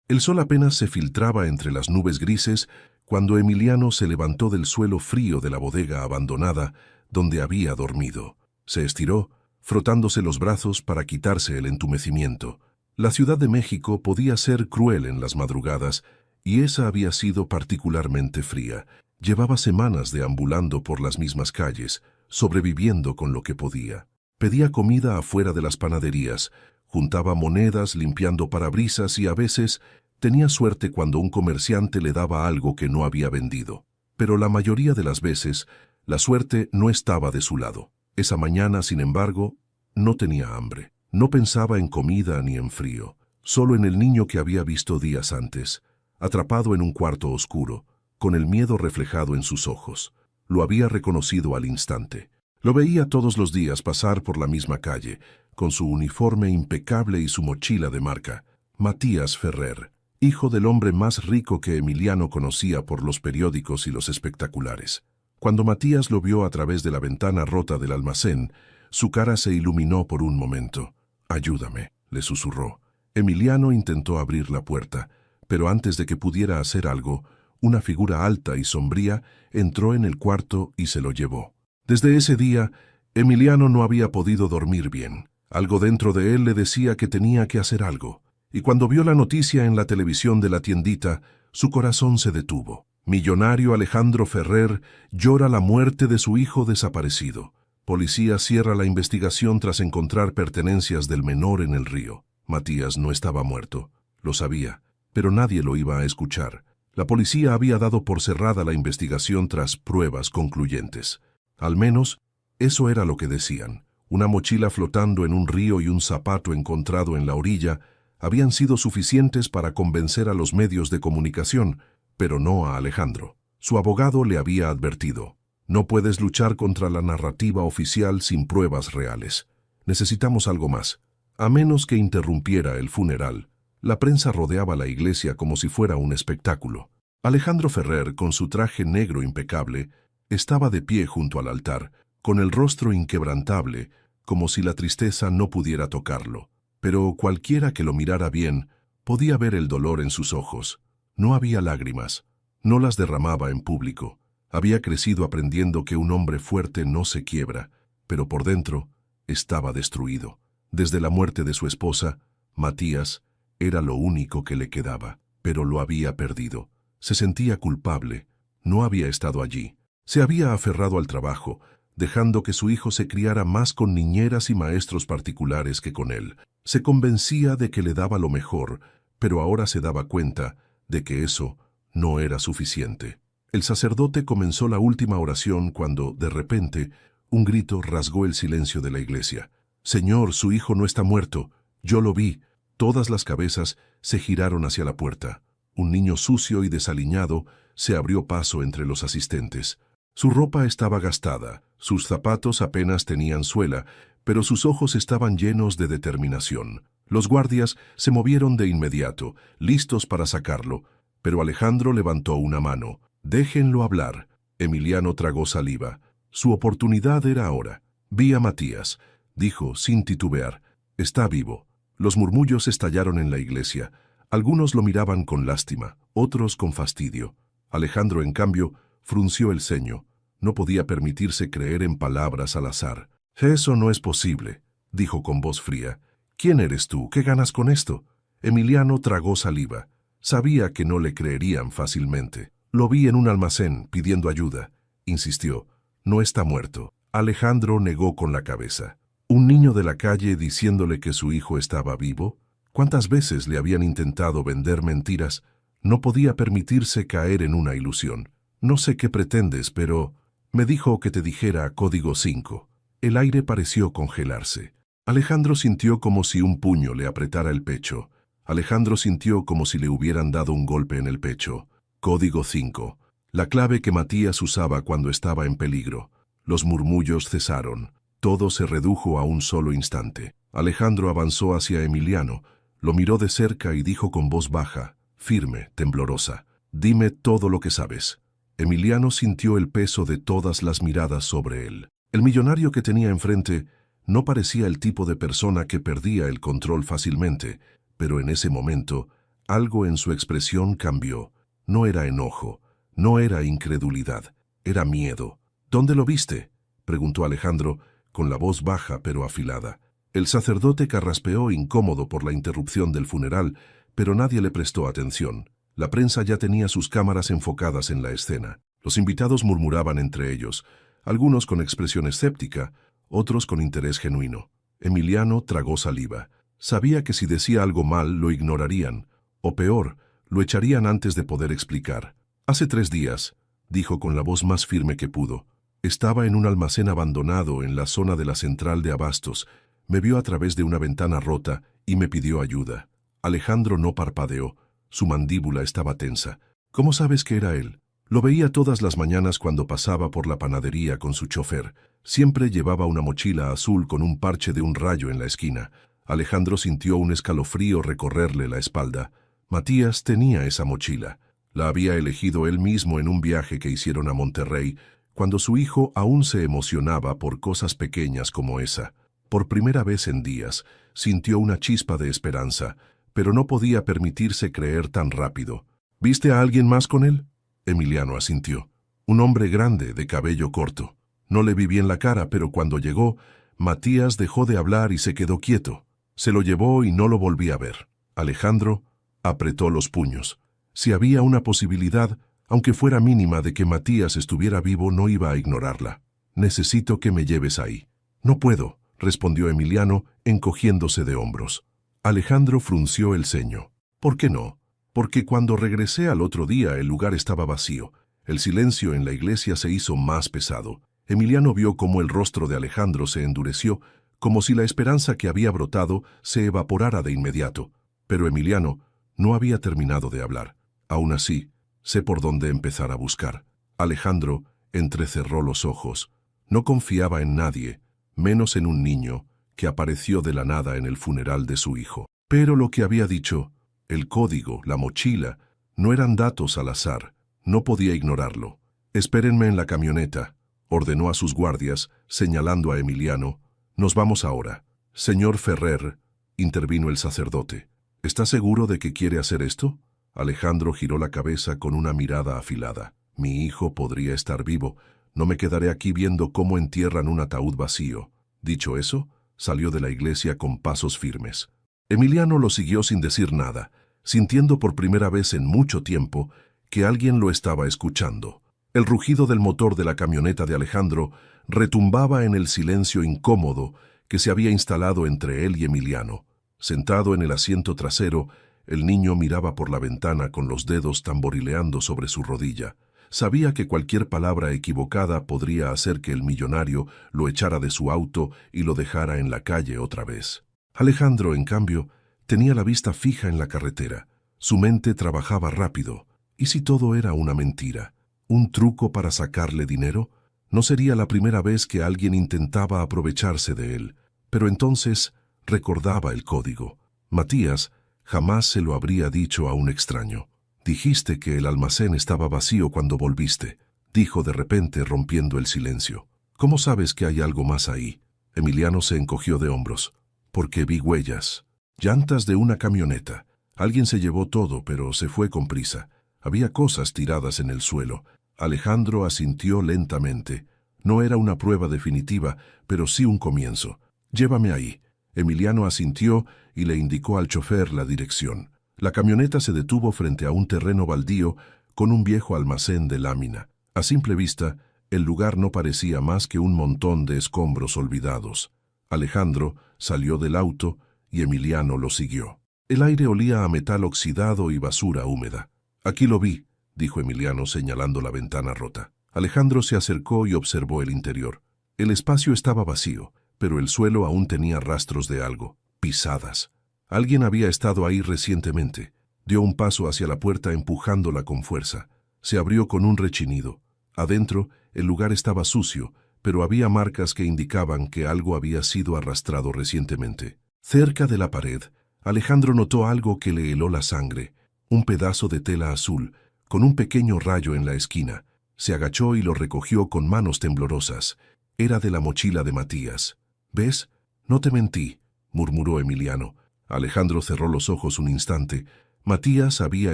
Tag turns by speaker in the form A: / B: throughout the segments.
A: El sol apenas se filtraba entre las nubes grises cuando Emiliano se levantó del suelo frío de la bodega abandonada donde había dormido. Se estiró, frotándose los brazos para quitarse el entumecimiento. La Ciudad de México podía ser cruel en las madrugadas, y esa había sido particularmente fría. Llevaba semanas deambulando por las mismas calles, sobreviviendo con lo que podía. Pedía comida afuera de las panaderías, juntaba monedas limpiando parabrisas y a veces tenía suerte cuando un comerciante le daba algo que no había vendido. Pero la mayoría de las veces, la suerte no estaba de su lado. Esa mañana, sin embargo, no tenía hambre. No pensaba en comida ni en frío, solo en el niño que había visto días antes, atrapado en un cuarto oscuro, con el miedo reflejado en sus ojos. Lo había reconocido al instante. Lo veía todos los días pasar por la misma calle, con su uniforme impecable y su mochila de marca. Matías Ferrer, hijo del hombre más rico que Emiliano conocía por los periódicos y los espectaculares. Cuando Matías lo vio a través de la ventana rota del almacén, su cara se iluminó por un momento. «Ayúdame», le susurró. Emiliano intentó abrir la puerta, pero antes de que pudiera hacer algo, una figura alta y sombría entró en el cuarto y se lo llevó. Desde ese día, Emiliano no había podido dormir bien. Algo dentro de él le decía que tenía que hacer algo. Y cuando vio la noticia en la televisión de la tiendita, su corazón se detuvo. Millonario Alejandro Ferrer llora la muerte de su hijo desaparecido. Policía cierra la investigación tras encontrar pertenencias del menor en el río. Matías no estaba muerto. Lo sabía, pero nadie lo iba a escuchar. La policía había dado por cerrada la investigación tras pruebas concluyentes. Al menos, eso era lo que decían. Una mochila flotando en un río y un zapato encontrado en la orilla habían sido suficientes para convencer a los medios de comunicación, pero no a Alejandro. Su abogado le había advertido: «No puedes luchar contra la narrativa oficial sin pruebas reales. Necesitamos algo más». A menos que interrumpiera el funeral, la prensa rodeaba la iglesia como si fuera un espectáculo. Alejandro Ferrer, con su traje negro impecable, estaba de pie junto al altar, con el rostro inquebrantable, como si la tristeza no pudiera tocarlo. Pero cualquiera que lo mirara bien podía ver el dolor en sus ojos. No había lágrimas, no las derramaba en público. Había crecido aprendiendo que un hombre fuerte no se quiebra, pero por dentro estaba destruido. Desde la muerte de su esposa, Matías era lo único que le quedaba, pero lo había perdido. Se sentía culpable, no había estado allí. Se había aferrado al trabajo, dejando que su hijo se criara más con niñeras y maestros particulares que con él. Se convencía de que le daba lo mejor, pero ahora se daba cuenta de que eso no era suficiente. El sacerdote comenzó la última oración cuando, de repente, un grito rasgó el silencio de la iglesia. «Señor, su hijo no está muerto. Yo lo vi». Todas las cabezas se giraron hacia la puerta. Un niño sucio y desaliñado se abrió paso entre los asistentes. Su ropa estaba gastada, sus zapatos apenas tenían suela, pero sus ojos estaban llenos de determinación. Los guardias se movieron de inmediato, listos para sacarlo, pero Alejandro levantó una mano. «Déjenlo hablar». Emiliano tragó saliva. Su oportunidad era ahora. «Vi a Matías», dijo sin titubear. «Está vivo». Los murmullos estallaron en la iglesia. Algunos lo miraban con lástima, otros con fastidio. Alejandro, en cambio, frunció el ceño. No podía permitirse creer en palabras al azar. «Eso no es posible», dijo con voz fría. «¿Quién eres tú? ¿Qué ganas con esto?» Emiliano tragó saliva. Sabía que no le creerían fácilmente. «Lo vi en un almacén, pidiendo ayuda», insistió. «No está muerto». Alejandro negó con la cabeza. ¿Un niño de la calle diciéndole que su hijo estaba vivo? ¿Cuántas veces le habían intentado vender mentiras? No podía permitirse caer en una ilusión. «No sé qué pretendes, pero me dijo que te dijera código 5. El aire pareció congelarse. Alejandro sintió como si un puño le apretara el pecho. Alejandro sintió como si le hubieran dado un golpe en el pecho. Código 5. La clave que Matías usaba cuando estaba en peligro. Los murmullos cesaron. Todo se redujo a un solo instante. Alejandro avanzó hacia Emiliano, lo miró de cerca y dijo con voz baja, firme, temblorosa: «Dime todo lo que sabes». Emiliano sintió el peso de todas las miradas sobre él. El millonario que tenía enfrente no parecía el tipo de persona que perdía el control fácilmente, pero en ese momento Algo en su expresión cambió. No era enojo, no era incredulidad, era miedo. ¿Dónde lo viste?, preguntó Alejandro, con la voz baja pero afilada. El sacerdote carraspeó incómodo por la interrupción del funeral, pero nadie le prestó atención. La prensa ya tenía sus cámaras enfocadas en la escena. Los invitados murmuraban entre ellos, algunos con expresión escéptica, otros con interés genuino. Emiliano tragó saliva. Sabía que si decía algo mal lo ignorarían, o peor, lo echarían antes de poder explicar. Hace 3 días, dijo con la voz más firme que pudo. Estaba en un almacén abandonado en la zona de la central de abastos. Me vio a través de una ventana rota y me pidió ayuda. Alejandro no parpadeó. Su mandíbula estaba tensa. ¿Cómo sabes que era él? Lo veía todas las mañanas cuando pasaba por la panadería con su chofer. Siempre llevaba una mochila azul con un parche de un rayo en la esquina. Alejandro sintió un escalofrío recorrerle la espalda. Matías tenía esa mochila. La había elegido él mismo en un viaje que hicieron a Monterrey, cuando su hijo aún se emocionaba por cosas pequeñas como esa. Por primera vez en días, sintió una chispa de esperanza, pero no podía permitirse creer tan rápido. ¿Viste a alguien más con él? Emiliano asintió. Un hombre grande, de cabello corto. No le vi bien la cara, pero cuando llegó, Matías dejó de hablar y se quedó quieto. Se lo llevó y no lo volví a ver. Alejandro apretó los puños. Si había una posibilidad, aunque fuera mínima, de que Matías estuviera vivo, no iba a ignorarla. Necesito que me lleves ahí. No puedo, respondió Emiliano, encogiéndose de hombros. Alejandro frunció el ceño. ¿Por qué no? Porque cuando regresé al otro día el lugar estaba vacío. El silencio en la iglesia se hizo más pesado. Emiliano vio cómo el rostro de Alejandro se endureció, como si la esperanza que había brotado se evaporara de inmediato. Pero Emiliano no había terminado de hablar. Aún así, sé por dónde empezar a buscar. Alejandro entrecerró los ojos. No confiaba en nadie, menos en un niño que apareció de la nada en el funeral de su hijo. Pero lo que había dicho, el código, la mochila, no eran datos al azar. No podía ignorarlo. «Espérenme en la camioneta», ordenó a sus guardias, señalando a Emiliano. «Nos vamos ahora». «Señor Ferrer», intervino el sacerdote. «¿Está seguro de que quiere hacer esto?» Alejandro giró la cabeza con una mirada afilada. «Mi hijo podría estar vivo. No me quedaré aquí viendo cómo entierran un ataúd vacío». Dicho eso, salió de la iglesia con pasos firmes. Emiliano lo siguió sin decir nada, sintiendo por primera vez en mucho tiempo que alguien lo estaba escuchando. El rugido del motor de la camioneta de Alejandro retumbaba en el silencio incómodo que se había instalado entre él y Emiliano. Sentado en el asiento trasero, el niño miraba por la ventana con los dedos tamborileando sobre su rodilla. Sabía que cualquier palabra equivocada podría hacer que el millonario lo echara de su auto y lo dejara en la calle otra vez. Alejandro, en cambio, tenía la vista fija en la carretera. Su mente trabajaba rápido. ¿Y si todo era una mentira? ¿Un truco para sacarle dinero? No sería la primera vez que alguien intentaba aprovecharse de él. Pero entonces recordaba el código. Matías jamás se lo habría dicho a un extraño. «Dijiste que el almacén estaba vacío cuando volviste», dijo de repente, rompiendo el silencio. «¿Cómo sabes que hay algo más ahí?» Emiliano se encogió de hombros. «Porque vi huellas. Llantas de una camioneta. Alguien se llevó todo, pero se fue con prisa. Había cosas tiradas en el suelo». Alejandro asintió lentamente. No era una prueba definitiva, pero sí un comienzo. «Llévame ahí». Emiliano asintió y le indicó al chofer la dirección. La camioneta se detuvo frente a un terreno baldío con un viejo almacén de lámina. A simple vista, el lugar no parecía más que un montón de escombros olvidados. Alejandro salió del auto y Emiliano lo siguió. El aire olía a metal oxidado y basura húmeda. «Aquí lo vi», dijo Emiliano señalando la ventana rota. Alejandro se acercó y observó el interior. El espacio estaba vacío, pero el suelo aún tenía rastros de algo. Pisadas. Alguien había estado ahí recientemente. Dio un paso hacia la puerta empujándola con fuerza. Se abrió con un rechinido. Adentro, el lugar estaba sucio, pero había marcas que indicaban que algo había sido arrastrado recientemente. Cerca de la pared, Alejandro notó algo que le heló la sangre. Un pedazo de tela azul, con un pequeño rayo en la esquina. Se agachó y lo recogió con manos temblorosas. Era de la mochila de Matías. «¿Ves? No te mentí», murmuró Emiliano. Alejandro cerró los ojos un instante, Matías había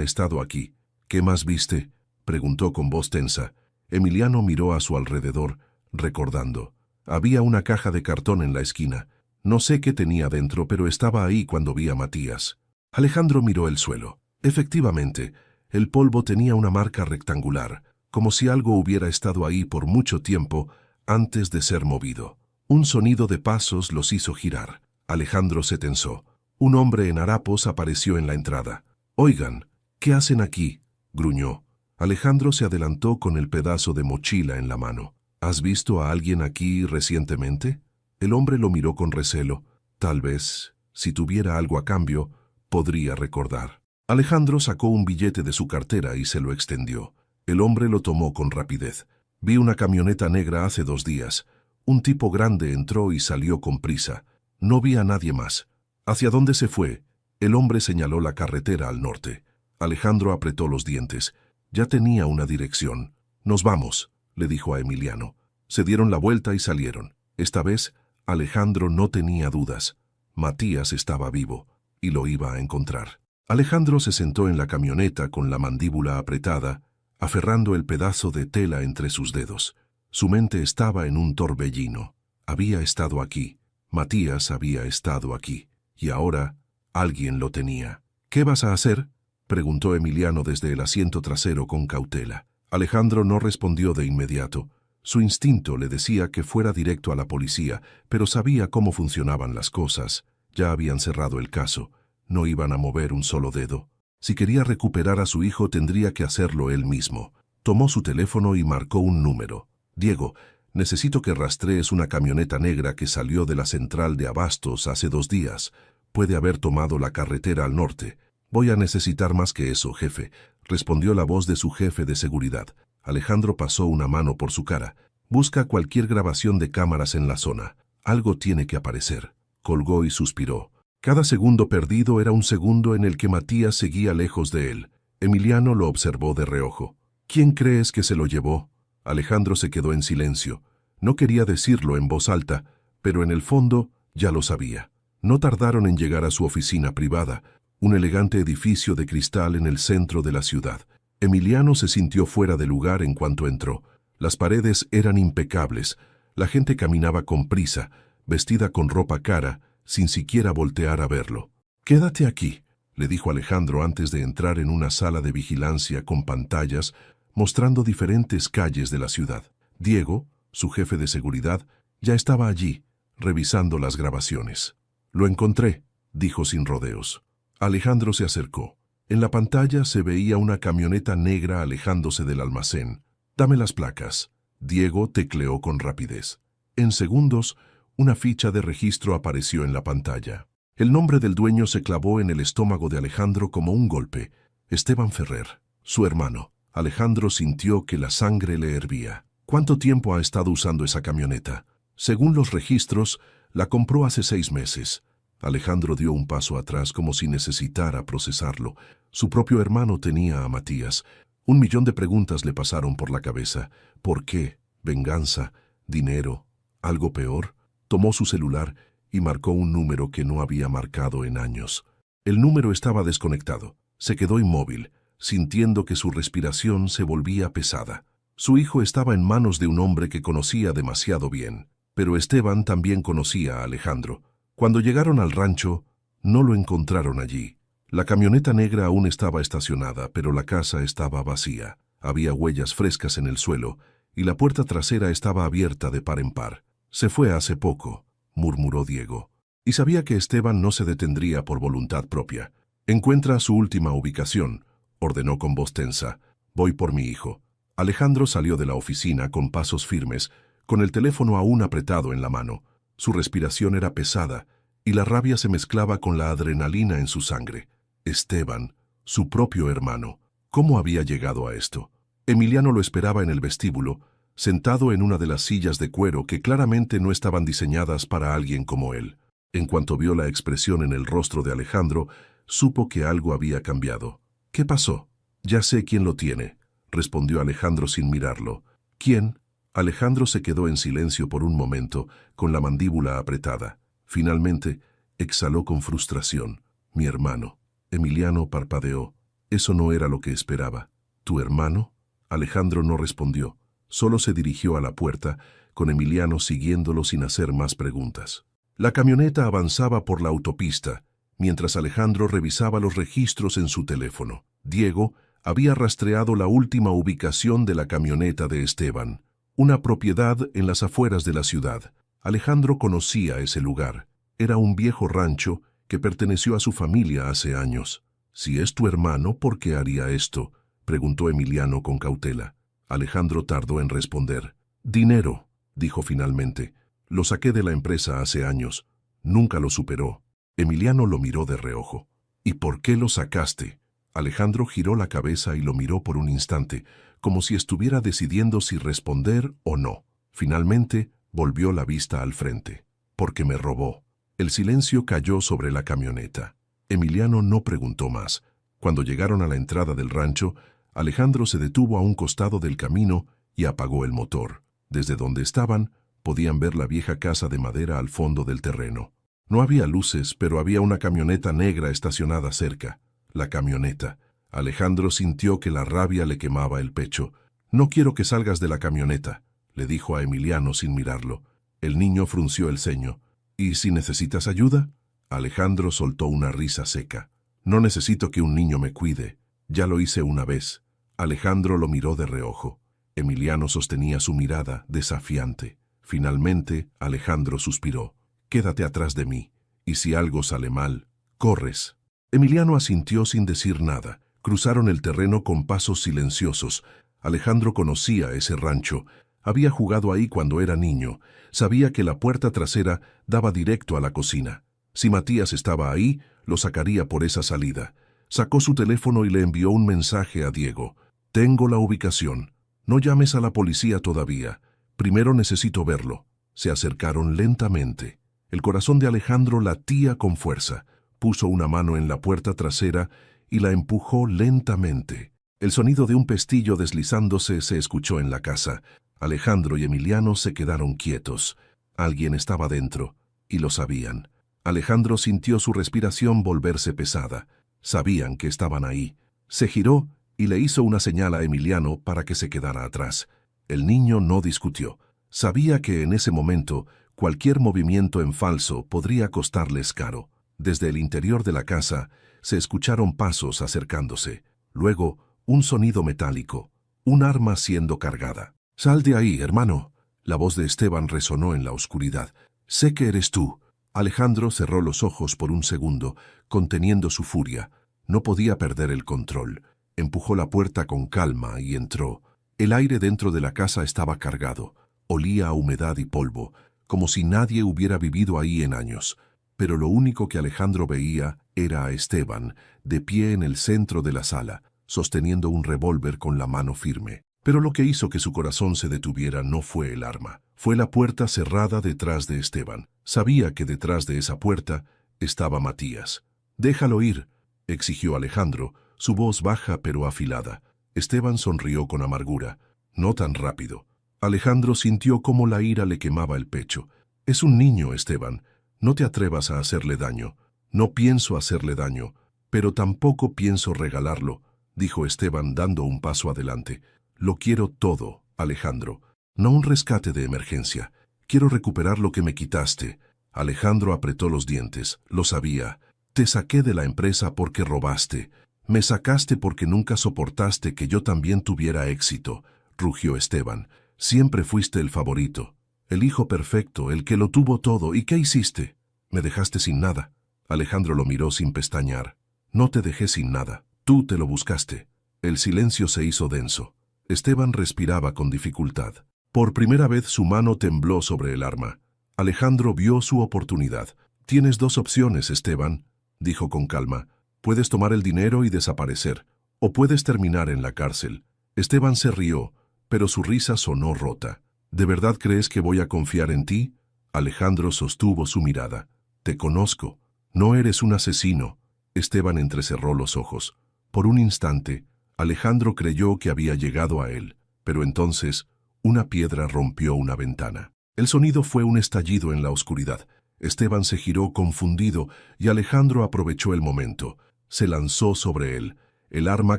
A: estado aquí. ¿Qué más viste?, preguntó con voz tensa. Emiliano miró a su alrededor, recordando. Había una caja de cartón en la esquina. No sé qué tenía dentro, pero estaba ahí cuando vi a Matías. Alejandro miró el suelo. Efectivamente, el polvo tenía una marca rectangular, como si algo hubiera estado ahí por mucho tiempo antes de ser movido. Un sonido de pasos los hizo girar. Alejandro se tensó. Un hombre en harapos apareció en la entrada. «Oigan, ¿qué hacen aquí?», gruñó. Alejandro se adelantó con el pedazo de mochila en la mano. «¿Has visto a alguien aquí recientemente?». El hombre lo miró con recelo. Tal vez, si tuviera algo a cambio, podría recordar. Alejandro sacó un billete de su cartera y se lo extendió. El hombre lo tomó con rapidez. «Vi una camioneta negra hace 2 días. Un tipo grande entró y salió con prisa. No vi a nadie más». «¿Hacia dónde se fue?». El hombre señaló la carretera al norte. Alejandro apretó los dientes. Ya tenía una dirección. «Nos vamos», le dijo a Emiliano. Se dieron la vuelta y salieron. Esta vez, Alejandro no tenía dudas. Matías estaba vivo y lo iba a encontrar. Alejandro se sentó en la camioneta con la mandíbula apretada, aferrando el pedazo de tela entre sus dedos. Su mente estaba en un torbellino. Había estado aquí. Matías había estado aquí. Y ahora, alguien lo tenía. «¿Qué vas a hacer?», preguntó Emiliano desde el asiento trasero con cautela. Alejandro no respondió de inmediato. Su instinto le decía que fuera directo a la policía, pero sabía cómo funcionaban las cosas. Ya habían cerrado el caso. No iban a mover un solo dedo. Si quería recuperar a su hijo, tendría que hacerlo él mismo. Tomó su teléfono y marcó un número. «Diego, necesito que rastrees una camioneta negra que salió de la central de abastos hace 2 días. Puede haber tomado la carretera al norte». «Voy a necesitar más que eso, jefe», respondió la voz de su jefe de seguridad. Alejandro pasó una mano por su cara. «Busca cualquier grabación de cámaras en la zona. Algo tiene que aparecer». Colgó y suspiró. Cada segundo perdido era un segundo en el que Matías seguía lejos de él. Emiliano lo observó de reojo. «¿Quién crees que se lo llevó?». Alejandro se quedó en silencio. No quería decirlo en voz alta, pero en el fondo ya lo sabía. No tardaron en llegar a su oficina privada, un elegante edificio de cristal en el centro de la ciudad. Emiliano se sintió fuera de lugar en cuanto entró. Las paredes eran impecables. La gente caminaba con prisa, vestida con ropa cara, sin siquiera voltear a verlo. «Quédate aquí», le dijo Alejandro antes de entrar en una sala de vigilancia con pantallas mostrando diferentes calles de la ciudad. Diego, su jefe de seguridad, ya estaba allí, revisando las grabaciones. «Lo encontré», dijo sin rodeos. Alejandro se acercó. En la pantalla se veía una camioneta negra alejándose del almacén. «Dame las placas». Diego tecleó con rapidez. En segundos, una ficha de registro apareció en la pantalla. El nombre del dueño se clavó en el estómago de Alejandro como un golpe. Esteban Ferrer, su hermano. Alejandro sintió que la sangre le hervía. «¿Cuánto tiempo ha estado usando esa camioneta?». Según los registros, la compró hace 6 meses. Alejandro dio un paso atrás como si necesitara procesarlo. Su propio hermano tenía a Matías. 1.000.000 de preguntas le pasaron por la cabeza. ¿Por qué? ¿Venganza? ¿Dinero? ¿Algo peor? Tomó su celular y marcó un número que no había marcado en años. El número estaba desconectado. Se quedó inmóvil, sintiendo que su respiración se volvía pesada. Su hijo estaba en manos de un hombre que conocía demasiado bien. Pero Esteban también conocía a Alejandro. Cuando llegaron al rancho, no lo encontraron allí. La camioneta negra aún estaba estacionada, pero la casa estaba vacía. Había huellas frescas en el suelo y la puerta trasera estaba abierta de par en par. «Se fue hace poco», murmuró Diego. Y sabía que Esteban no se detendría por voluntad propia. «Encuentra su última ubicación», ordenó con voz tensa. «Voy por mi hijo». Alejandro salió de la oficina con pasos firmes, con el teléfono aún apretado en la mano. Su respiración era pesada y la rabia se mezclaba con la adrenalina en su sangre. Esteban, su propio hermano. ¿Cómo había llegado a esto? Emiliano lo esperaba en el vestíbulo, sentado en una de las sillas de cuero que claramente no estaban diseñadas para alguien como él. En cuanto vio la expresión en el rostro de Alejandro, supo que algo había cambiado. «¿Qué pasó?». «Ya sé quién lo tiene», respondió Alejandro sin mirarlo. «¿Quién?». Alejandro se quedó en silencio por un momento, con la mandíbula apretada. Finalmente, exhaló con frustración. «Mi hermano». Emiliano parpadeó. Eso no era lo que esperaba. ¿Tu hermano? Alejandro no respondió. Solo se dirigió a la puerta, con Emiliano siguiéndolo sin hacer más preguntas. La camioneta avanzaba por la autopista, mientras Alejandro revisaba los registros en su teléfono. Diego había rastreado la última ubicación de la camioneta de Esteban, una propiedad en las afueras de la ciudad. Alejandro conocía ese lugar. Era un viejo rancho que perteneció a su familia hace años. «Si es tu hermano, ¿por qué haría esto?», preguntó Emiliano con cautela. Alejandro tardó en responder. «Dinero», dijo finalmente. «Lo saqué de la empresa hace años. Nunca lo superó». Emiliano lo miró de reojo. «¿Y por qué lo sacaste?». Alejandro giró la cabeza y lo miró por un instante, como si estuviera decidiendo si responder o no. Finalmente, volvió la vista al frente. «Porque me robó». El silencio cayó sobre la camioneta. Emiliano no preguntó más. Cuando llegaron a la entrada del rancho, Alejandro se detuvo a un costado del camino y apagó el motor. Desde donde estaban, podían ver la vieja casa de madera al fondo del terreno. No había luces, pero había una camioneta negra estacionada cerca. La camioneta. Alejandro sintió que la rabia le quemaba el pecho. «No quiero que salgas de la camioneta», le dijo a Emiliano sin mirarlo. El niño frunció el ceño. «¿Y si necesitas ayuda?». Alejandro soltó una risa seca. «No necesito que un niño me cuide. Ya lo hice una vez». Alejandro lo miró de reojo. Emiliano sostenía su mirada, desafiante. Finalmente, Alejandro suspiró. «Quédate atrás de mí, y si algo sale mal, corres». Emiliano asintió sin decir nada. Cruzaron el terreno con pasos silenciosos. Alejandro conocía ese rancho. Había jugado ahí cuando era niño. Sabía que la puerta trasera daba directo a la cocina. Si Matías estaba ahí, lo sacaría por esa salida. Sacó su teléfono y le envió un mensaje a Diego. «Tengo la ubicación. No llames a la policía todavía. Primero necesito verlo». Se acercaron lentamente. El corazón de Alejandro latía con fuerza. Puso una mano en la puerta trasera y la empujó lentamente. El sonido de un pestillo deslizándose se escuchó en la casa. Alejandro y Emiliano se quedaron quietos. Alguien estaba dentro, y lo sabían. Alejandro sintió su respiración volverse pesada. Sabían que estaban ahí. Se giró y le hizo una señal a Emiliano para que se quedara atrás. El niño no discutió. Sabía que en ese momento cualquier movimiento en falso podría costarles caro. Desde el interior de la casa se escucharon pasos acercándose. Luego, un sonido metálico. Un arma siendo cargada. «Sal de ahí, hermano». La voz de Esteban resonó en la oscuridad. «Sé que eres tú». Alejandro cerró los ojos por un segundo, conteniendo su furia. No podía perder el control. Empujó la puerta con calma y entró. El aire dentro de la casa estaba cargado. Olía a humedad y polvo, como si nadie hubiera vivido ahí en años. Pero lo único que Alejandro veía era a Esteban, de pie en el centro de la sala, sosteniendo un revólver con la mano firme. Pero lo que hizo que su corazón se detuviera no fue el arma. Fue la puerta cerrada detrás de Esteban. Sabía que detrás de esa puerta estaba Matías. «Déjalo ir», exigió Alejandro, su voz baja pero afilada. Esteban sonrió con amargura. «No tan rápido». Alejandro sintió cómo la ira le quemaba el pecho. «Es un niño, Esteban. No te atrevas a hacerle daño». «No pienso hacerle daño, pero tampoco pienso regalarlo», dijo Esteban dando un paso adelante. «Lo quiero todo, Alejandro. No un rescate de emergencia. Quiero recuperar lo que me quitaste». Alejandro apretó los dientes. Lo sabía. «Te saqué de la empresa porque robaste. Me sacaste porque nunca soportaste que yo también tuviera éxito», rugió Esteban. «Siempre fuiste el favorito, el hijo perfecto, el que lo tuvo todo. ¿Y qué hiciste? Me dejaste sin nada». Alejandro lo miró sin pestañear. «No te dejé sin nada. Tú te lo buscaste». El silencio se hizo denso. Esteban respiraba con dificultad. Por primera vez su mano tembló sobre el arma. Alejandro vio su oportunidad. «Tienes dos opciones, Esteban», dijo con calma. «Puedes tomar el dinero y desaparecer, o puedes terminar en la cárcel». Esteban se rió, pero su risa sonó rota. «¿De verdad crees que voy a confiar en ti?». Alejandro sostuvo su mirada. «Te conozco. No eres un asesino». Esteban entrecerró los ojos. Por un instante, Alejandro creyó que había llegado a él, pero entonces una piedra rompió una ventana. El sonido fue un estallido en la oscuridad. Esteban se giró confundido y Alejandro aprovechó el momento. se lanzó sobre él. El arma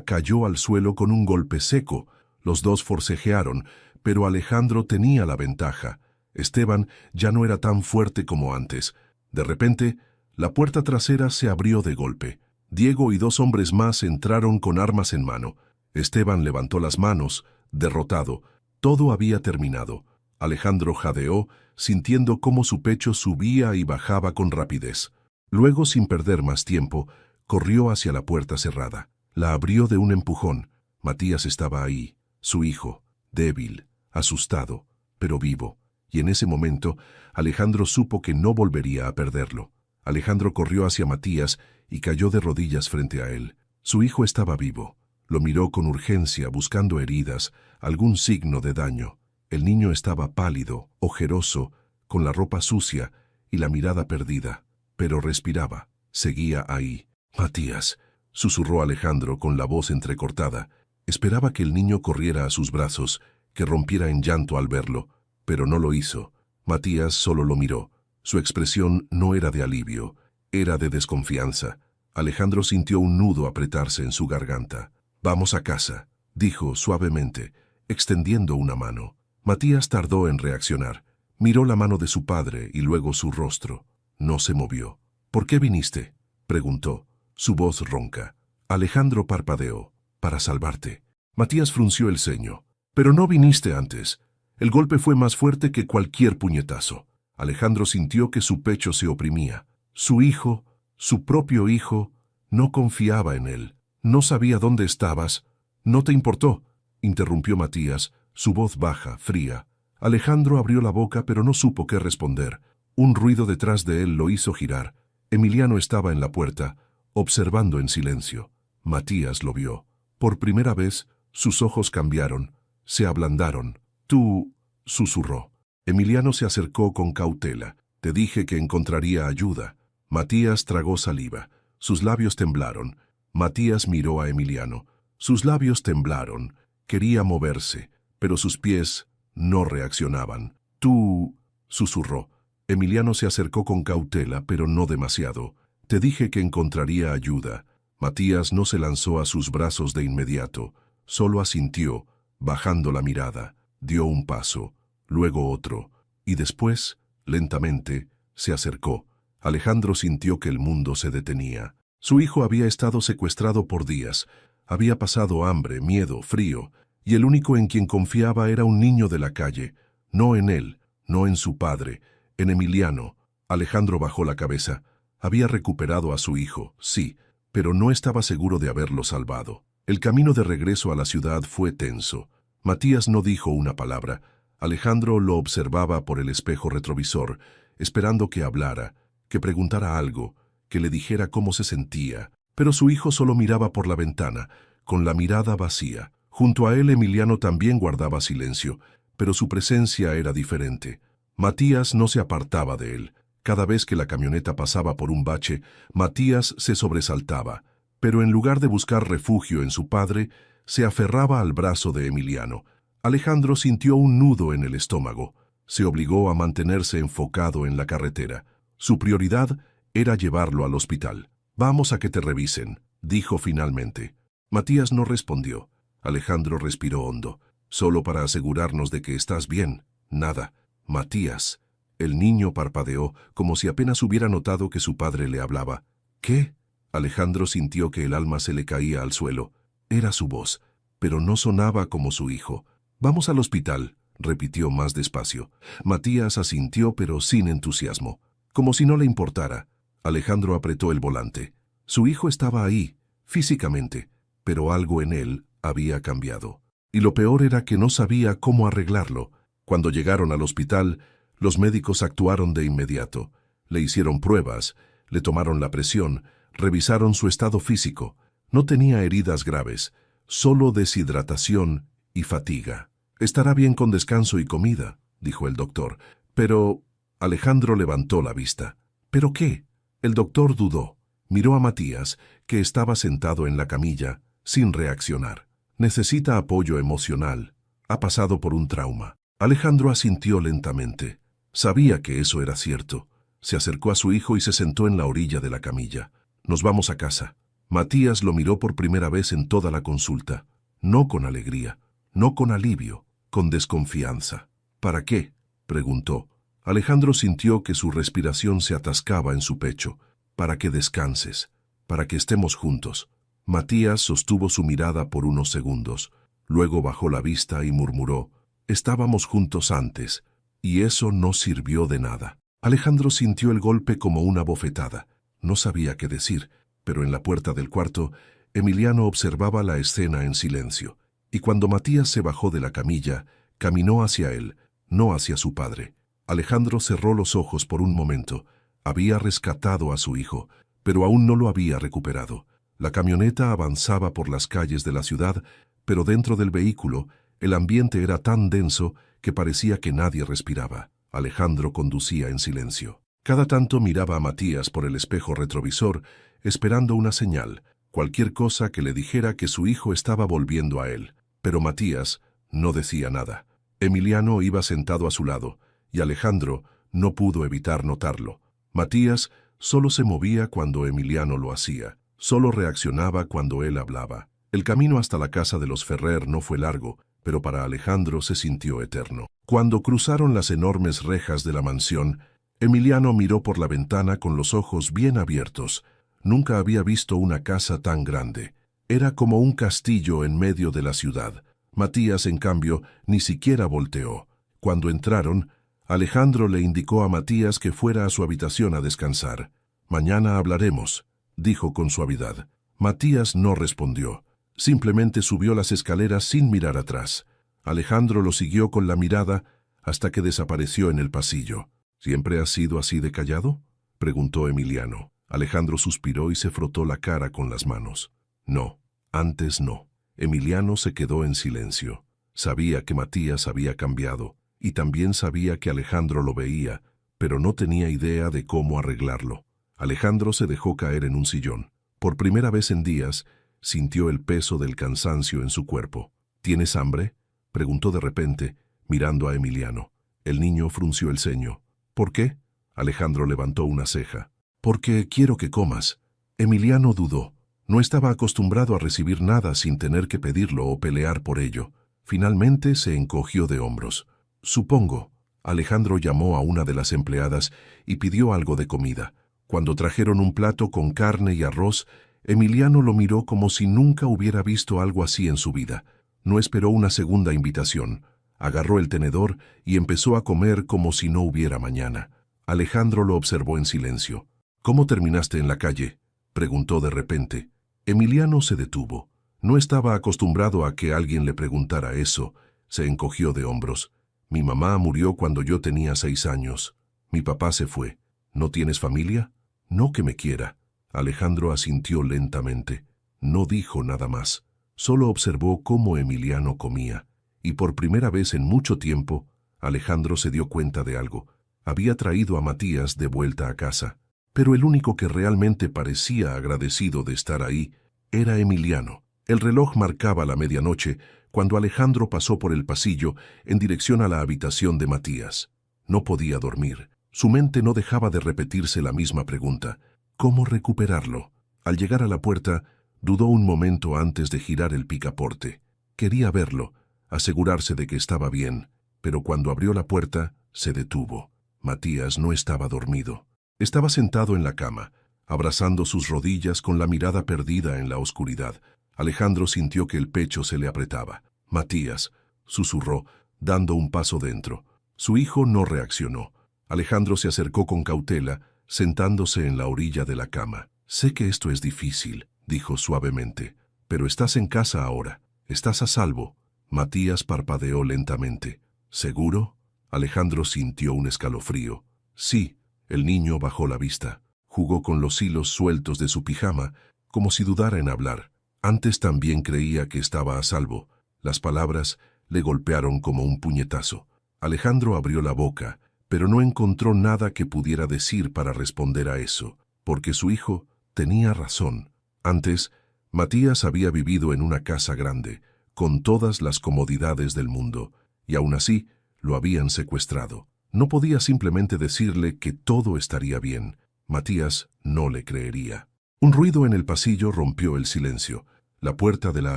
A: cayó al suelo con un golpe seco. Los dos forcejearon, pero Alejandro tenía la ventaja. Esteban ya no era tan fuerte como antes. De repente, la puerta trasera se abrió de golpe. Diego y 2 hombres más entraron con armas en mano. Esteban levantó las manos, derrotado. Todo había terminado. Alejandro jadeó, sintiendo cómo su pecho subía y bajaba con rapidez. Luego, sin perder más tiempo, corrió hacia la puerta cerrada. La abrió de un empujón. Matías estaba ahí, su hijo, débil, asustado, pero vivo. Y en ese momento, Alejandro supo que no volvería a perderlo. Alejandro corrió hacia Matías y cayó de rodillas frente a él. Su hijo estaba vivo. Lo miró con urgencia, buscando heridas, algún signo de daño. El niño estaba pálido, ojeroso, con la ropa sucia y la mirada perdida, pero respiraba. Seguía ahí. «Matías», susurró Alejandro con la voz entrecortada. Esperaba que el niño corriera a sus brazos, que rompiera en llanto al verlo, pero no lo hizo. Matías solo lo miró. Su expresión no era de alivio, era de desconfianza. Alejandro sintió un nudo apretarse en su garganta. «Vamos a casa», dijo suavemente, extendiendo una mano. Matías tardó en reaccionar. Miró la mano de su padre y luego su rostro. No se movió. «¿Por qué viniste?», preguntó, su voz ronca. Alejandro parpadeó. «Para salvarte». Matías frunció el ceño. «Pero no viniste antes». El golpe fue más fuerte que cualquier puñetazo. Alejandro sintió que su pecho se oprimía. Su hijo, su propio hijo, no confiaba en él. «No sabía dónde estabas». «No te importó», interrumpió Matías, su voz baja, fría. Alejandro abrió la boca pero no supo qué responder. Un ruido detrás de él lo hizo girar. Emiliano estaba en la puerta, observando en silencio. Matías lo vio. Por primera vez, sus ojos cambiaron, se ablandaron. «Tú», susurró. Emiliano se acercó con cautela. «Te dije que encontraría ayuda». Matías tragó saliva. Sus labios temblaron. Matías miró a Emiliano. Sus labios temblaron. Quería moverse, pero sus pies no reaccionaban. «Tú», susurró. Emiliano se acercó con cautela, pero no demasiado. «Te dije que encontraría ayuda». Matías no se lanzó a sus brazos de inmediato. Solo asintió, bajando la mirada. Dio un paso, luego otro, y después, lentamente, se acercó. Alejandro sintió que el mundo se detenía. Su hijo había estado secuestrado por días. Había pasado hambre, miedo, frío, y el único en quien confiaba era un niño de la calle. No en él, no en su padre, en Emiliano. Alejandro bajó la cabeza. Había recuperado a su hijo, sí, pero no estaba seguro de haberlo salvado. El camino de regreso a la ciudad fue tenso. Matías no dijo una palabra. Alejandro lo observaba por el espejo retrovisor, esperando que hablara, que preguntara algo, que le dijera cómo se sentía. Pero su hijo solo miraba por la ventana, con la mirada vacía. Junto a él Emiliano también guardaba silencio, pero su presencia era diferente. Matías no se apartaba de él. Cada vez que la camioneta pasaba por un bache, Matías se sobresaltaba, pero en lugar de buscar refugio en su padre, se aferraba al brazo de Emiliano. Alejandro sintió un nudo en el estómago. Se obligó a mantenerse enfocado en la carretera. Su prioridad era llevarlo al hospital. «Vamos a que te revisen», dijo finalmente. Matías no respondió. Alejandro respiró hondo. «Solo para asegurarnos de que estás bien». «Nada». «Matías». El niño parpadeó, como si apenas hubiera notado que su padre le hablaba. «¿Qué?». Alejandro sintió que el alma se le caía al suelo. Era su voz, pero no sonaba como su hijo. «Vamos al hospital», repitió más despacio. Matías asintió, pero sin entusiasmo, como si no le importara. Alejandro apretó el volante. Su hijo estaba ahí, físicamente, pero algo en él había cambiado. Y lo peor era que no sabía cómo arreglarlo. Cuando llegaron al hospital, los médicos actuaron de inmediato. Le hicieron pruebas, le tomaron la presión, revisaron su estado físico. No tenía heridas graves, solo deshidratación y fatiga. «Estará bien con descanso y comida», dijo el doctor. «Pero...». Alejandro levantó la vista. «¿Pero qué?». El doctor dudó. Miró a Matías, que estaba sentado en la camilla, sin reaccionar. «Necesita apoyo emocional. Ha pasado por un trauma». Alejandro asintió lentamente. Sabía que eso era cierto. Se acercó a su hijo y se sentó en la orilla de la camilla. «Nos vamos a casa». Matías lo miró por primera vez en toda la consulta. No con alegría, no con alivio, con desconfianza. ¿Para qué?, preguntó. Alejandro sintió que su respiración se atascaba en su pecho. Para que descanses, para que estemos juntos. Matías sostuvo su mirada por unos segundos. Luego bajó la vista y murmuró: estábamos juntos antes, y eso no sirvió de nada. Alejandro sintió el golpe como una bofetada. No sabía qué decir, pero en la puerta del cuarto, Emiliano observaba la escena en silencio. Y cuando Matías se bajó de la camilla, caminó hacia él, no hacia su padre. Alejandro cerró los ojos por un momento. Había rescatado a su hijo, pero aún no lo había recuperado. La camioneta avanzaba por las calles de la ciudad, pero dentro del vehículo, el ambiente era tan denso que parecía que nadie respiraba. Alejandro conducía en silencio. Cada tanto miraba a Matías por el espejo retrovisor, esperando una señal, cualquier cosa que le dijera que su hijo estaba volviendo a él. Pero Matías no decía nada. Emiliano iba sentado a su lado, y Alejandro no pudo evitar notarlo. Matías solo se movía cuando Emiliano lo hacía, solo reaccionaba cuando él hablaba. El camino hasta la casa de los Ferrer no fue largo, pero para Alejandro se sintió eterno. Cuando cruzaron las enormes rejas de la mansión, Emiliano miró por la ventana con los ojos bien abiertos. Nunca había visto una casa tan grande. Era como un castillo en medio de la ciudad. Matías, en cambio, ni siquiera volteó. Cuando entraron, Alejandro le indicó a Matías que fuera a su habitación a descansar. «Mañana hablaremos», dijo con suavidad. Matías no respondió. Simplemente subió las escaleras sin mirar atrás. Alejandro lo siguió con la mirada hasta que desapareció en el pasillo. «¿Siempre has sido así de callado?», preguntó Emiliano. Alejandro suspiró y se frotó la cara con las manos. «No, antes no». Emiliano se quedó en silencio. Sabía que Matías había cambiado, y también sabía que Alejandro lo veía, pero no tenía idea de cómo arreglarlo. Alejandro se dejó caer en un sillón. Por primera vez en días, sintió el peso del cansancio en su cuerpo. «¿Tienes hambre?», preguntó de repente, mirando a Emiliano. El niño frunció el ceño. «¿Por qué?». Alejandro levantó una ceja. «Porque quiero que comas». Emiliano dudó. No estaba acostumbrado a recibir nada sin tener que pedirlo o pelear por ello. Finalmente se encogió de hombros. «Supongo». Alejandro llamó a una de las empleadas y pidió algo de comida. Cuando trajeron un plato con carne y arroz, Emiliano lo miró como si nunca hubiera visto algo así en su vida. No esperó una segunda invitación. Agarró el tenedor y empezó a comer como si no hubiera mañana. Alejandro lo observó en silencio. «¿Cómo terminaste en la calle?», preguntó de repente. Emiliano se detuvo. No estaba acostumbrado a que alguien le preguntara eso. Se encogió de hombros. «Mi mamá murió cuando yo tenía 6 años. Mi papá se fue». «¿No tienes familia?». «No que me quiera». Alejandro asintió lentamente. No dijo nada más. Solo observó cómo Emiliano comía. Y por primera vez en mucho tiempo, Alejandro se dio cuenta de algo. Había traído a Matías de vuelta a casa. Pero el único que realmente parecía agradecido de estar ahí era Emiliano. El reloj marcaba la medianoche cuando Alejandro pasó por el pasillo en dirección a la habitación de Matías. No podía dormir. Su mente no dejaba de repetirse la misma pregunta. ¿Cómo recuperarlo? Al llegar a la puerta, dudó un momento antes de girar el picaporte. Quería verlo, asegurarse de que estaba bien, pero cuando abrió la puerta, se detuvo. Matías no estaba dormido. Estaba sentado en la cama, abrazando sus rodillas con la mirada perdida en la oscuridad. Alejandro sintió que el pecho se le apretaba. «Matías», susurró, dando un paso dentro. Su hijo no reaccionó. Alejandro se acercó con cautela, sentándose en la orilla de la cama. «Sé que esto es difícil», dijo suavemente, «pero estás en casa ahora. Estás a salvo». Matías parpadeó lentamente. «¿Seguro?». Alejandro sintió un escalofrío. «Sí». El niño bajó la vista. Jugó con los hilos sueltos de su pijama, como si dudara en hablar. Antes también creía que estaba a salvo. Las palabras le golpearon como un puñetazo. Alejandro abrió la boca, pero no encontró nada que pudiera decir para responder a eso, porque su hijo tenía razón. Antes, Matías había vivido en una casa grande, con todas las comodidades del mundo, y aún así lo habían secuestrado. No podía simplemente decirle que todo estaría bien. Matías no le creería. Un ruido en el pasillo rompió el silencio. La puerta de la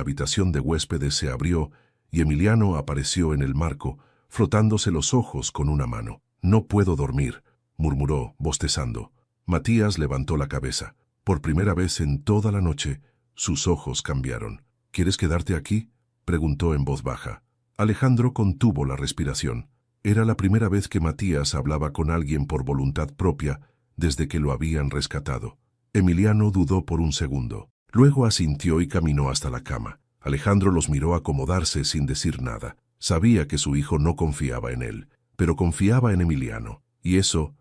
A: habitación de huéspedes se abrió y Emiliano apareció en el marco, frotándose los ojos con una mano. «No puedo dormir», murmuró, bostezando. Matías levantó la cabeza. Por primera vez en toda la noche, sus ojos cambiaron. «¿Quieres quedarte aquí?», preguntó en voz baja. Alejandro contuvo la respiración. Era la primera vez que Matías hablaba con alguien por voluntad propia desde que lo habían rescatado. Emiliano dudó por un segundo. Luego asintió y caminó hasta la cama. Alejandro los miró acomodarse sin decir nada. Sabía que su hijo no confiaba en él, pero confiaba en Emiliano. Y eso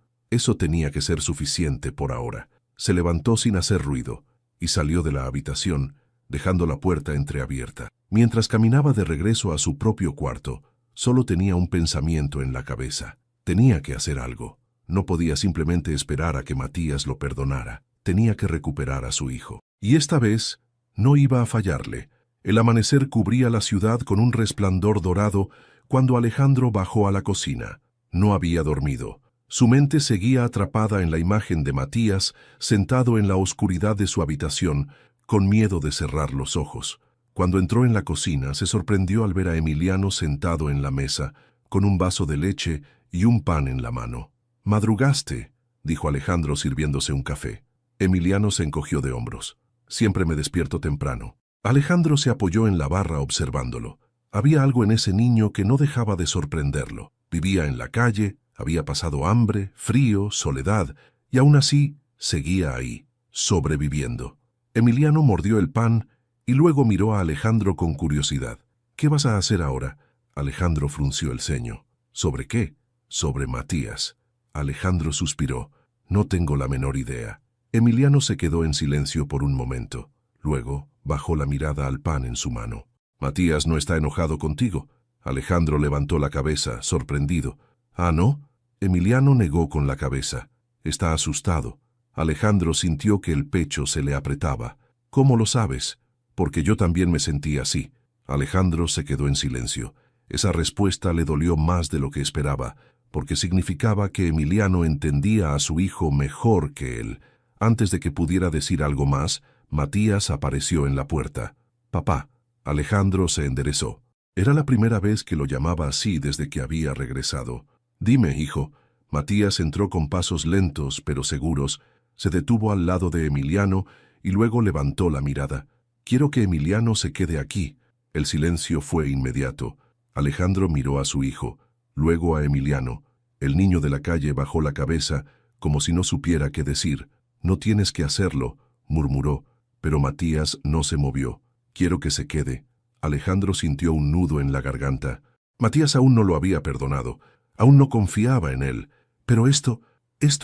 A: tenía que ser suficiente por ahora. Se levantó sin hacer ruido y salió de la habitación, dejando la puerta entreabierta. Mientras caminaba de regreso a su propio cuarto, solo tenía un pensamiento en la cabeza. Tenía que hacer algo. No podía simplemente esperar a que Matías lo perdonara. Tenía que recuperar a su hijo. Y esta vez no iba a fallarle. El amanecer cubría la ciudad con un resplandor dorado cuando Alejandro bajó a la cocina. No había dormido. Su mente seguía atrapada en la imagen de Matías, sentado en la oscuridad de su habitación, con miedo de cerrar los ojos. Cuando entró en la cocina, se sorprendió al ver a Emiliano sentado en la mesa, con un vaso de leche y un pan en la mano. «Madrugaste», dijo Alejandro sirviéndose un café. Emiliano se encogió de hombros. «Siempre me despierto temprano». Alejandro se apoyó en la barra observándolo. Había algo en ese niño que no dejaba de sorprenderlo. Vivía en la calle, había pasado hambre, frío, soledad, y aún así seguía ahí, sobreviviendo. Emiliano mordió el pan y luego miró a Alejandro con curiosidad. «¿Qué vas a hacer ahora?». Alejandro frunció el ceño. «¿Sobre qué?». «Sobre Matías». Alejandro suspiró. «No tengo la menor idea». Emiliano se quedó en silencio por un momento. Luego bajó la mirada al pan en su mano. «Matías no está enojado contigo». Alejandro levantó la cabeza, sorprendido. «¿Ah, no?». Emiliano negó con la cabeza. «Está asustado». Alejandro sintió que el pecho se le apretaba. «¿Cómo lo sabes?». «Porque yo también me sentí así». Alejandro se quedó en silencio. Esa respuesta le dolió más de lo que esperaba, porque significaba que Emiliano entendía a su hijo mejor que él. Antes de que pudiera decir algo más, Matías apareció en la puerta. «Papá». Alejandro se enderezó. Era la primera vez que lo llamaba así desde que había regresado. «Dime, hijo». Matías entró con pasos lentos pero seguros, se detuvo al lado de Emiliano y luego levantó la mirada. «Quiero que Emiliano se quede aquí». El silencio fue inmediato. Alejandro miró a su hijo, luego a Emiliano. El niño de la calle bajó la cabeza, como si no supiera qué decir. «No tienes que hacerlo», murmuró, pero Matías no se movió. «Quiero que se quede». Alejandro sintió un nudo en la garganta. Matías aún no lo había perdonado, aún no confiaba en él, pero esto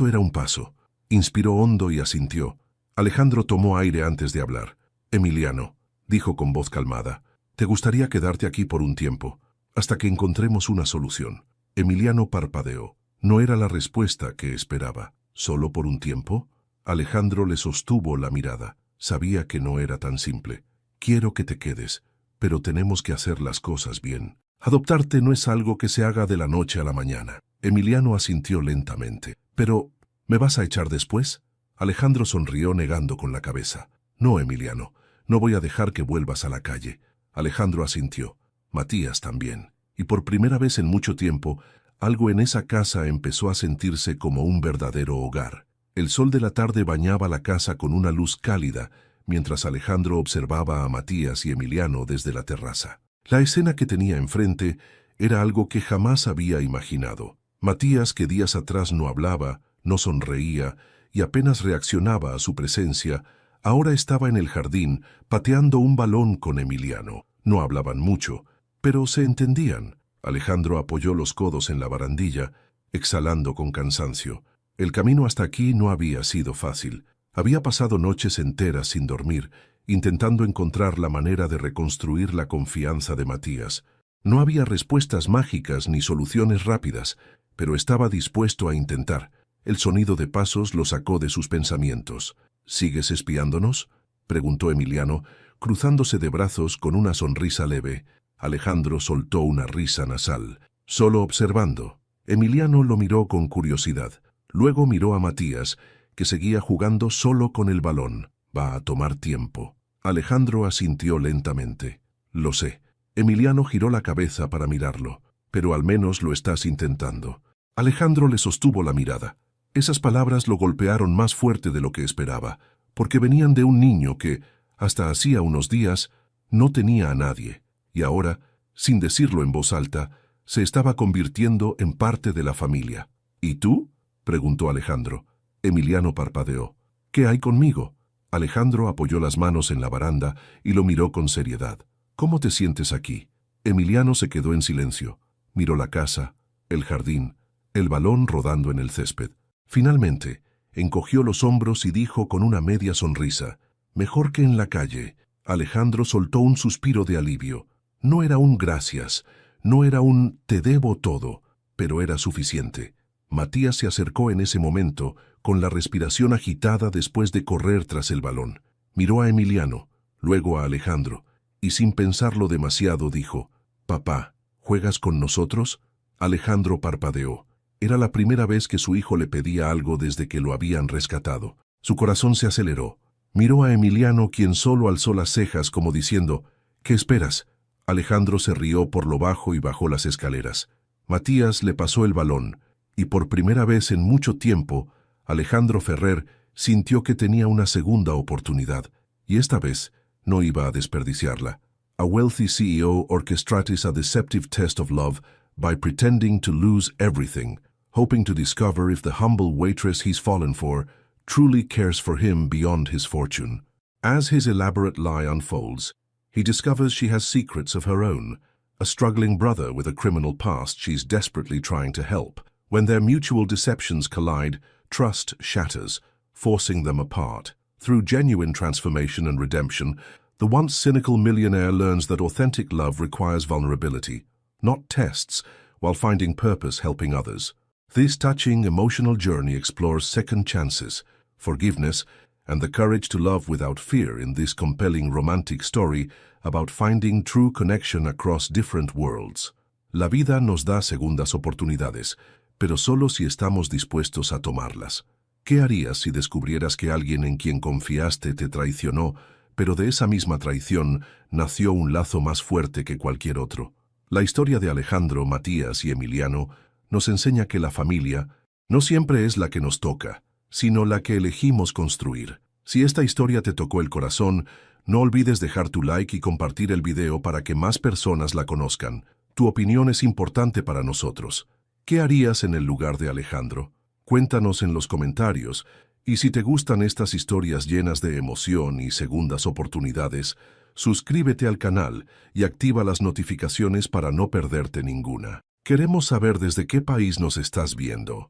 A: era un paso. Inspiró hondo y asintió. Alejandro tomó aire antes de hablar. «Emiliano», dijo con voz calmada, «te gustaría quedarte aquí por un tiempo, hasta que encontremos una solución». Emiliano parpadeó. No era la respuesta que esperaba. ¿Solo por un tiempo? Alejandro le sostuvo la mirada. Sabía que no era tan simple. «Quiero que te quedes, pero tenemos que hacer las cosas bien. Adoptarte no es algo que se haga de la noche a la mañana». Emiliano asintió lentamente. «¿Pero me vas a echar después?». Alejandro sonrió negando con la cabeza. «No, Emiliano, no voy a dejar que vuelvas a la calle». Alejandro asintió. Matías también. Y por primera vez en mucho tiempo, algo en esa casa empezó a sentirse como un verdadero hogar. El sol de la tarde bañaba la casa con una luz cálida, mientras Alejandro observaba a Matías y Emiliano desde la terraza. La escena que tenía enfrente era algo que jamás había imaginado. Matías, que días atrás no hablaba, no sonreía y apenas reaccionaba a su presencia, ahora estaba en el jardín pateando un balón con Emiliano. No hablaban mucho, pero se entendían. Alejandro apoyó los codos en la barandilla, exhalando con cansancio. El camino hasta aquí no había sido fácil. Había pasado noches enteras sin dormir, intentando encontrar la manera de reconstruir la confianza de Matías. No había respuestas mágicas ni soluciones rápidas, pero estaba dispuesto a intentar. El sonido de pasos lo sacó de sus pensamientos. «¿Sigues espiándonos?», preguntó Emiliano, cruzándose de brazos con una sonrisa leve. Alejandro soltó una risa nasal. «Solo observando». Emiliano lo miró con curiosidad. Luego miró a Matías, que seguía jugando solo con el balón. Va a tomar tiempo. Alejandro asintió lentamente. Lo sé. Emiliano giró la cabeza para mirarlo. Pero al menos lo estás intentando. Alejandro le sostuvo la mirada. Esas palabras lo golpearon más fuerte de lo que esperaba, porque venían de un niño que, hasta hacía unos días, no tenía a nadie, y ahora, sin decirlo en voz alta, se estaba convirtiendo en parte de la familia. ¿Y tú?, preguntó Alejandro. Emiliano parpadeó. ¿Qué hay conmigo? Alejandro apoyó las manos en la baranda y lo miró con seriedad. ¿Cómo te sientes aquí? Emiliano se quedó en silencio. Miró la casa, el jardín, el balón rodando en el césped. Finalmente, encogió los hombros y dijo con una media sonrisa, «Mejor que en la calle». Alejandro soltó un suspiro de alivio. No era un gracias, no era un te debo todo, pero era suficiente. Matías se acercó en ese momento, con la respiración agitada después de correr tras el balón. Miró a Emiliano, luego a Alejandro, y sin pensarlo demasiado dijo, «Papá, ¿juegas con nosotros?». Alejandro parpadeó. Era la primera vez que su hijo le pedía algo desde que lo habían rescatado. Su corazón se aceleró. Miró a Emiliano, quien solo alzó las cejas como diciendo, «¿Qué esperas?». Alejandro se rió por lo bajo y bajó las escaleras. Matías le pasó el balón, y por primera vez en mucho tiempo, Alejandro Ferrer sintió que tenía una segunda oportunidad, y esta vez no iba a desperdiciarla. A wealthy CEO orchestrates a deceptive test of love by pretending to lose everything, hoping to discover if the humble waitress he's fallen for truly cares for him beyond his fortune. As his elaborate lie unfolds, he discovers she has secrets of her own, a struggling brother with a criminal past she's desperately trying to help. When their mutual deceptions collide, trust shatters, forcing them apart. Through genuine transformation and redemption, the once cynical millionaire learns that authentic love requires vulnerability, not tests, while finding purpose helping others. This touching, emotional journey explores second chances, forgiveness, and the courage to love without fear in this compelling romantic story about finding true connection across different worlds. La vida nos da segundas oportunidades, pero solo si estamos dispuestos a tomarlas. ¿Qué harías si descubrieras que alguien en quien confiaste te traicionó, pero de esa misma traición nació un lazo más fuerte que cualquier otro? La historia de Alejandro, Matías y Emiliano nos enseña que la familia no siempre es la que nos toca, sino la que elegimos construir. Si esta historia te tocó el corazón, no olvides dejar tu like y compartir el video para que más personas la conozcan. Tu opinión es importante para nosotros. ¿Qué harías en el lugar de Alejandro? Cuéntanos en los comentarios, y si te gustan estas historias llenas de emoción y segundas oportunidades, suscríbete al canal y activa las notificaciones para no perderte ninguna. Queremos saber desde qué país nos estás viendo.